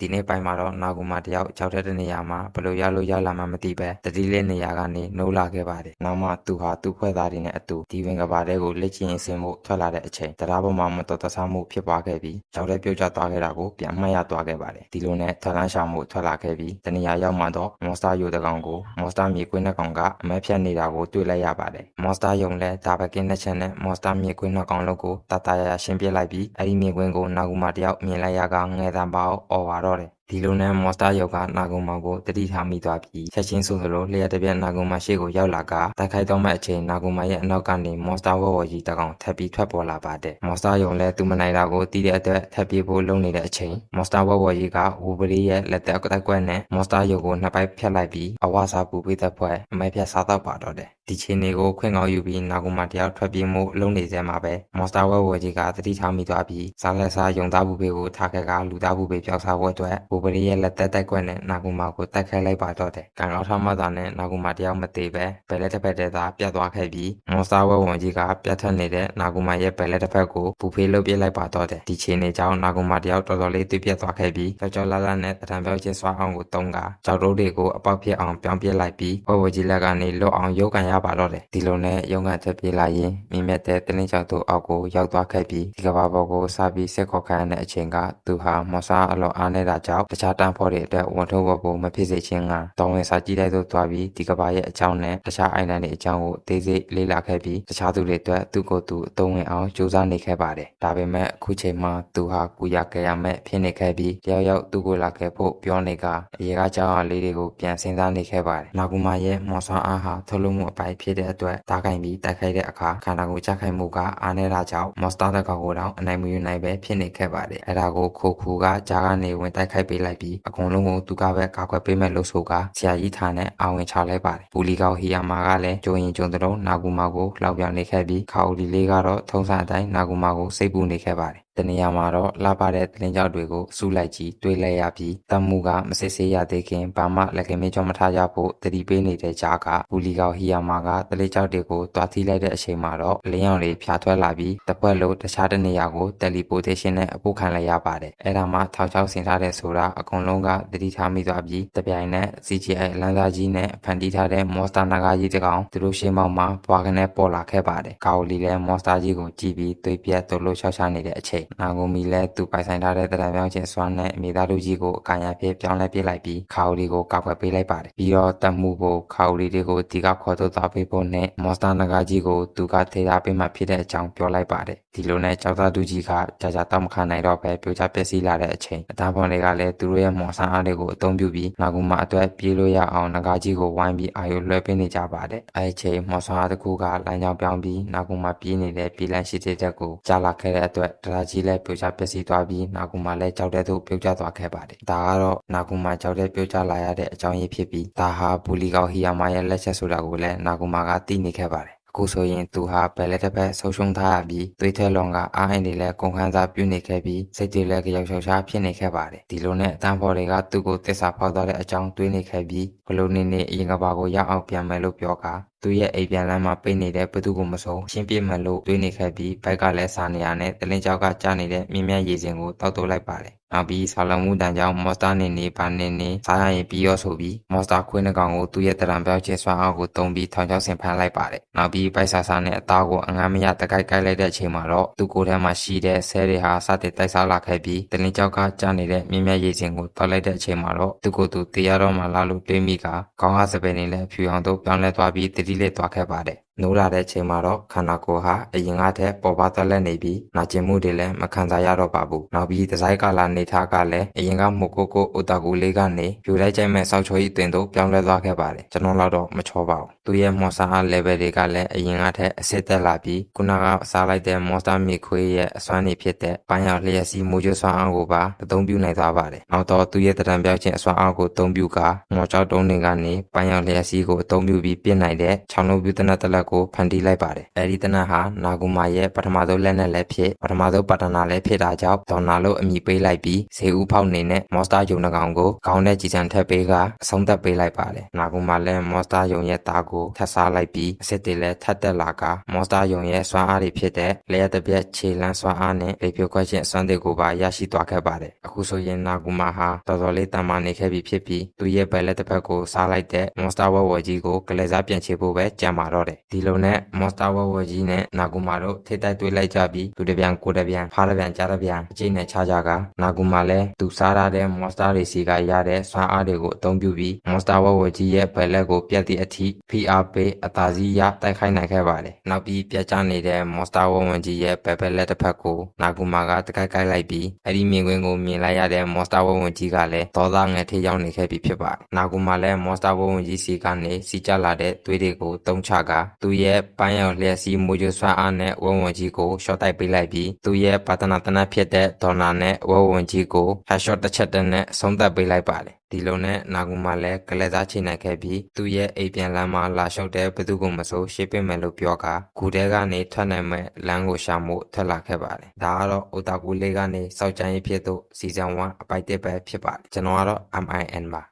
ဒီနေ့ပိုင်းမှာတော့နာဂူမာတယောက်ကြောက်တဲ့နေရာမှာဘလို့ရောက်လာမှမသိပဲတတိလေးနေရာကနေနှိုးလာခဲ့ပါတယ်။နောက်မှသူဟာသူ့ဖွဲ့သားတွေနဲ့အတူဒီဝင်ကဘာတဲကိုလက်ချင်ဆင်းဖို့ထွက်လာတဲ့အချိန်တရားပေါ်မှာမတော်တဆမှုဖြစ်ပွားခဲ့ပြီးကြောက်တဲ့ပြုတ်ကျသွားခဲ့တာကိုပြန်မှတ်ရသွားခဲ့ပါတယ်။ဒီလိုနဲ့ထွက်လန်းရှောင်မှုထွက်လာခဲ့ပြီးတနေရာရောက်မှတော့မော်စတာယိုတကောင်ကိုမော်စတာမြေကွင်းနှစ်ကောင်ကအမဲဖြတ်နေတာကိုတွေ့လိုက်ရပါတယ်။မော်စတာယုံလဲဒါဘကင်းနှစ်ချက်နဲ့မော်စတာမြေကွင်းနှစ်ကောင်လုံးကိုတတရရှင်းပြလိုက်ပြီးအဲ့ဒီမြေကွင်းကိုနာဂူမာတယောက်မြင်လိုက်ရကငဲတံပေါအော်ပါတော့တယ်။ဒီလိုနဲ့မော်စတာယောကနာဂုံမောင်ကိုတတိထားမိသွားပြီးချက်ချင်းဆိုသလိုလျှက်တစ်ပြက်နာဂုံမရှေ့ကိုရောက်လာကတိုက်ခိုက်တော့မဲ့အချိန်နာဂုံမရဲ့အနောက်ကနေမော်စတာဝေါ်ကြီးတကောင်ထပ်ပြီးထွက်ပေါ်လာပါတယ်မော်စတာယုံလဲသူမနိုင်တာကိုတီးတဲ့အတွက်ထပ်ပြေးဖို့လုပ်နေတဲ့အချိန်မော်စတာဝေါ်ကြီးကဝူပရီရဲ့လက်သက်ကွက်နဲ့မော်စတာယုံကိုနှစ်ပိုက်ဖြတ်လိုက်ပြီးအဝါစာပူပေးတဲ့ဖွဲ့အမဲဖြတ်စားတော့ပါတော့တယ်ဒီချင်းတွေကိုခွင့်ကောင်းယူပြီးနာဂုံမတယောက်ထွက်ပြေးမှုလုပ်နေစဲမှာပဲမော်စတာဝေါ်ကြီးကတတိထားမိသွားပြီးစားလက်စားယုံသားဘူးပေးကိုထားခဲ့ကလူသားဘူးပေးပြောက်စားဖို့အတွက်ဝူပရီရဲ့လက်သက်တိုက်ကွက်နဲ့နာဂူမာကိုတိုက်ခိုက်လိုက်ပါတော့တယ်။ကန်လောက်ထမသာနဲ့နာဂူမာတယောက်မသေးပဲဘယ်လက်တစ်ဖက်တည်းသာပြတ်သွားခဲ့ပြီးမော်စတာဝဲဝန်ကြီးကပြတ်ထွက်နေတဲ့နာဂူမာရဲ့ဘယ်လက်တစ်ဖက်ကိုပူဖေးလုပ်ပြလိုက်ပါတော့တယ်။ဒီချိန်နေကြောင်းနာဂူမာတယောက်တော်တော်လေးတွေ့ပြတ်သွားခဲ့ပြီးကြောက်လာနဲ့တံပြောက်ချင်းစွာအောင်ကိုတုံးကကြောက်တိုးတွေကိုအပေါက်ဖြစ်အောင်ပြောင်းပြလိုက်ပြီးဝဲဝကြီးလက်ကနေလွတ်အောင်ရုပ်ကန်ရပါတော့တယ်။ဒီလိုနဲ့ရုံကန်ထွက်ပြေးလာရင်မြင့်မြတ်တဲ့တလင်းချောက်တို့အောက်ကိုရောက်သွားခဲ့ပြီးဒီကဘာဘောကိုစပြီးဆက်ခေါ်ခံရတဲ့အချိန်ကသူဟာမော်စာအလောအားနေတာကြောင့်တခြားတန်းဖော်တွေအတွက်ဝန်ထုပ်ဘောကိုမဖြစ်စေခြင်းကတောင်းဝင်စာကြည့်လိုက်သို့သွားပြီးဒီကဘာရဲ့အကြောင်းနဲ့တခြားအိုင်လန်တွေအကြောင်းကိုအသေးစိတ်လေ့လာခဲ့ပြီးတခြားသူတွေအတွက်သူ့ကိုယ်သူအသုံးဝင်အောင်ကြိုးစားနေခဲ့ပါတယ်။ဒါပေမဲ့အခုချိန်မှာသူဟာကူရခဲ့ရမဲ့ဖြစ်နေခဲ့ပြီးတယောက်ယောက်သူ့ကိုလာခဲ့ဖို့ပြောနေကအရေကကြောင်းအားလေးတွေကိုပြန်စဉ်းစားနေခဲ့ပါတယ်။နာဂူမာရဲ့မော်ဆွမ်းအားဟာထုတ်လုပ်မှုအပိုင်းဖြစ်တဲ့အတွက်တားကင်ပြီးတိုက်ခိုက်တဲ့အခါခန္ဓာကိုယ်ကြခိုင်မှုကအားနည်းတာကြောင့်မော်စတာတကောင်ကိုတောင်အနိုင်မယူနိုင်ပဲဖြစ်နေခဲ့ပါတယ်။အဲဒါကိုခိုခူကဂျာကနေဝင်တိုက်ခိုက်ပေးလိုက်ပြီးအကုန်လုံးကိုသူကပဲကာကွယ်ပေးမဲ့လို့ဆိုကဆရာကြီးထားနဲ့အာဝင်ချလိုက်ပါတယ်။ဘူလီကောက်ဟီယာမာကလည်းကြုံရင်ကြုံတဲ့နာဂူမာကိုလောက်ပြောင်နေခဲ့ပြီးခါအိုလီလေးကတော့ထုံးစံအတိုင်းနာဂူမာကိုစိတ်ပူနေခဲ့ပါတယ်။တနေရာမှာတော့လှပတဲ့တလင်းကြောက်တွေကိုစုလိုက်ကြည့်တွေးလိုက်ရပြီးတမှုကမစစ်ဆေးရသေးခင်ဘာမှလက်ကမင်းကြောင့်မထားကြဖို့တတိပေးနေတဲ့ကြားကဘူလီကောက်ဟီယာမာကတလင်းကြောက်တွေကိုတွားထိလိုက်တဲ့အချိန်မှာတော့လင်းရောင်တွေဖြာထွက်လာပြီးတပွက်လို့တခြားတနေရာကိုတယ်လီပိုတေးရှင်းနဲ့အပို့ခံလိုက်ရပါတယ်။အဲဒါမှထောင်ချောက်ဆင်ထားတဲ့ဆိုတာအကုန်လုံးကတတိထားမိသွားပြီးတပြိုင်နက် CGI လမ်းသားကြီးနဲ့ဖန်တီးထားတဲ့မော်စတာနာဂါကြီးတကောင်သူတို့ရှေ့မောက်မှာဘွားကနေပေါ်လာခဲ့ပါတယ်။ကာအိုလီလည်းမော်စတာကြီးကိုကြည့်ပြီးသွေးပြတ်တို့လို့ရှောက်ချနေတဲ့အချိန်နာဂိုမီလည်းသူပိုင်ဆိုင်ထားတဲ့တရားပြောင်းခြင်းစွမ်းနဲ့မိသားစုကြီးကိုအကာရဖြစ်ပြောင်းလဲပြလိုက်ပြီးကာအိုလီကိုကောက်ွယ်ပေးလိုက်ပါတယ်။ပြီးတော့တမှုကိုကာအိုလီတွေကိုဒီကခေါ်ထုတ်သွားပေးဖို့နဲ့မော်စတာနာဂါကြီးကိုသူကထေထားပေးမှဖြစ်တဲ့အကြောင်းပြောလိုက်ပါတယ်။ဒီလိုနဲ့ကျောက်သားသူကြီးကကြာတောက်မခံနိုင်တော့ပဲပြိုချပျက်စီးလာတဲ့အချိန်အသားဖော်တွေကလည်းသူတို့ရဲ့မော်ဆန်အားတွေကိုအသုံးပြုပြီးနာဂူမာအတွက်ပြေးလို့ရအောင်နဂါကြီးကိုဝိုင်းပြီးအာရုံလွှဲပေးနေကြပါတယ်။အဲဒီချိန်မော်ဆန်အားတစ်ခုကလမ်းကြောင်းပြောင်းပြီးနာဂူမာပြေးနေတဲ့ပြည်လန်းရှိတဲ့တက်ကိုကြားလာခဲ့တဲ့အတွက်ဒရာကြီးလည်းပြိုချပျက်စီးသွားပြီးနာဂူမာလည်းကြောက်တဲ့သို့ပြုတ်ကျသွားခဲ့ပါတယ်။ဒါကတော့နာဂူမာကြောက်တဲ့ပြုတ်ကျလာရတဲ့အကြောင်းရင်းဖြစ်ပြီးဒါဟာဘူလီကောက်ဟီယာမာရဲ့လက်ချက်ဆိုတာကိုလည်းနာဂူမာကသိနေခဲ့ပါတယ်။အခုဆိုရင်သူဟာဘယ်လက်တစ်ဖက်ဆုံးရှုံးထားရပြီးသွေးထဲလွန်ကအားအိမ်တွေလည်းကုန်ခန်းစားပြုနေခဲ့ပြီးစိတ်တွေလည်းကြောက်ရွံ့ရှားဖြစ်နေခဲ့ပါတယ်ဒီလိုနဲ့အတန်းဖော်တွေကသူ့ကိုတစ္ဆာဖောက်သွားတဲ့အကြောင်းတွေးနေခဲ့ပြီးဘလို့နေအရင်ကဘာကိုရောက်အောင်ပြန်မယ်လို့ပြောကာသူရဲ့အိမ်ပြန်လမ်းမှာပိတ်နေတဲ့ဘသူကိုမဆုံးရှင်းပြမယ်လို့တွေးနေခဲ့ပြီးဘိုက်ကလည်းစာနေရနဲ့တလင်းကြောက်ကကြားနေတဲ့မြင်းမြတ်ရည်စင်ကိုတောက်တိုးလိုက်ပါတယ်နောက်ပြီးဆာလမှုတန်ကြောင့်မော်စတာနေဘာနေစားရရင်ပြီးရောဆိုပြီးမော်စတာခွေးနှကောင်ကိုသူ့ရဲ့တရံပြောက်ချင်းစွမ်းအောင်ကိုတုံးပြီးထောင်ချောက်ဆင်ဖမ်းလိုက်ပါတယ်နောက်ပြီးပိုက်ဆာစာနဲ့အသားကိုအငမ်းမရတကိုက်ကိုက်လိုက်တဲ့အချိန်မှာတော့သူ့ကိုယ်ထဲမှာရှိတဲ့ဆဲတွေဟာစတင်တိုက်စားလာခဲ့ပြီးတလင်းကြောက်ကကြားနေတဲ့မြင်းမြတ်ရည်စင်ကိုတောက်လိုက်တဲ့အချိန်မှာတော့သူ့ကိုယ်သူတရားတော်မှလာလို့တွေးမိကခေါင်းဟာစပယ်နေလဲဖြူအောင်တို့ပြောင်းလဲသွားပြီးတတိလက်သွားခဲ့ပါတယ်နိုးလာတဲ့ချိန်မှာတော့ခန္ဓာကိုယ်ဟာအရင်ကတည်းပေါ်ပါသက်လက်နေပြီးနာကျင်မှုတွေလည်းမခံစားရတော့ပါဘူး။နောက်ပြီးဒီဇိုင်းကာလာနေထားကလည်းအရင်ကမှုကိုအိုတာကူလေးကနေပြိုလိုက်ကြိုက်မဲ့စောက်ချော်ဤတင်တို့ပြောင်းလဲသွားခဲ့ပါတယ်။ကျွန်တော်တော့မချောပါဘူး။သူရဲ့မော်စတာ level တွေကလည်းအရင်ကတည်းအစစ်တက်လာပြီးခုနကစားလိုက်တဲ့မော်စတာမြေခွေးရဲ့အစွမ်းနေဖြစ်တဲ့ပန်းရောင်လျက်စီးမိုးကျွစွမ်းအောင်ကိုပါအသုံးပြုနိုင်သွားပါတယ်။နောက်တော့သူရဲ့တရံပြောက်ခြင်းအစွမ်းအောင်ကိုအသုံးပြုကမော်ကြောက်တုံးတွေကနေပန်းရောင်လျက်စီးကိုအသုံးပြုပြီးပြင်နိုင်တဲ့ချောင်းလုံးပြူတနတ်တလက် ကိုဖန်တီးလိုက်ပါတယ်အဲဒီတနက်ဟာနာဂူမာရဲ့ပထမဆုံးလက်နက်လည်းဖြစ်ပထမဆုံးပါတနာလည်းဖြစ်တာကြောင့်ဒေါ်နာလို့အမည်ပေးလိုက်ပြီးဈေးဦးဖောက်နေနဲ့မော်စတာယုံနှကောင်ကိုခေါင်းနဲ့ကြည်စံထက်ပေးကအဆုံးသတ်ပေးလိုက်ပါတယ်နာဂူမာလည်းမော်စတာယုံရဲ့သားကိုထပ်စားလိုက်ပြီးအစ်စ်တွေလည်းထပ်တက်လာကမော်စတာယုံရဲ့စွမ်းအားတွေဖြစ်တဲ့လျှက်တစ်ပြက်ခြေလန်းစွမ်းအားနဲ့လေပြိုခွက်ချင်းစွမ်းတွေကိုပါရရှိသွားခဲ့ပါတယ်အခုဆိုရင်နာဂူမာဟာတော်တော်လေးတန်မာနေခဲ့ပြီဖြစ်ပြီးသူရဲ့ဘယ်လက်တစ်ဖက်ကိုစားလိုက်တဲ့မော်စတာဝဝကြီးကိုကလေးစားပြန်ချေဖို့ပဲကြံပါတော့တယ်ဒီလိုနဲ့မော်စတာဝဝကြီးနဲ့နာဂူမာတို့ထိတိုက်တွေ့လိုက်ကြပြီးသူတပြန်ကိုတပြန်ဖားတပြန်ကြားတပြန်အကျိတ်နဲ့ချကြကနာဂူမာလည်းသူစားရတဲ့မော်စတာတွေစီကရတဲ့စွမ်းအားတွေကိုအသုံးပြုပြီးမော်စတာဝဝကြီးရဲ့ဘယ်လက်ကိုပြတ်သည့်အထိဖိအားပေးအသာစီးရတိုက်ခိုက်နိုင်ခဲ့ပါတယ်နောက်ပြီးပြတ်ကျနေတဲ့မော်စတာဝဝကြီးရဲ့ဘယ်လက်တစ်ဖက်ကိုနာဂူမာကတကိုက်ကိုက်လိုက်ပြီးအဲ့ဒီမြင်ကွင်းကိုမြင်လိုက်ရတဲ့မော်စတာဝဝကြီးကလည်းဒေါသငယ်ထိရောက်နေခဲ့ပြီဖြစ်ပါတယ်နာဂူမာလည်းမော်စတာဝဝကြီးစီကနေစီကျလာတဲ့သွေးတွေကိုတုံးချကသူ့ရဲ့ပန်းရောင်လျက်စီးမူကျစွမ်းအားနဲ့ဝဝကြီးကိုရှော့တိုက်ပေးလိုက်ပြီးသူ့ရဲ့ပါတနာတနတ်ဖြစ်တဲ့ဒေါ်နာနဲ့ဝဝကြီးကိုဟက်ရှော့တစ်ချက်တည်းနဲ့ဆုံးသက်ပေးလိုက်ပါတယ်ဒီလိုနဲ့နာဂူမာလည်းကလေးစားချိနိုင်ခဲ့ပြီးသူ့ရဲ့အိမ်ပြန်လမ်းမှာလာလျှောက်တဲ့ဘသူကမဆိုရှေ့ပင့်မယ်လို့ပြောကဂူထဲကနေထွက်နိုင်မဲ့လမ်းကိုရှာမှုထွက်လာခဲ့ပါတယ်ဒါကတော့အိုတာကူလေးကနေစောက်ချမ်းရေးဖြစ်သူစီဇန်1အပိုက်1ပဲဖြစ်ပါတယ်ကျွန်တော်ကတော့ MIN ပါ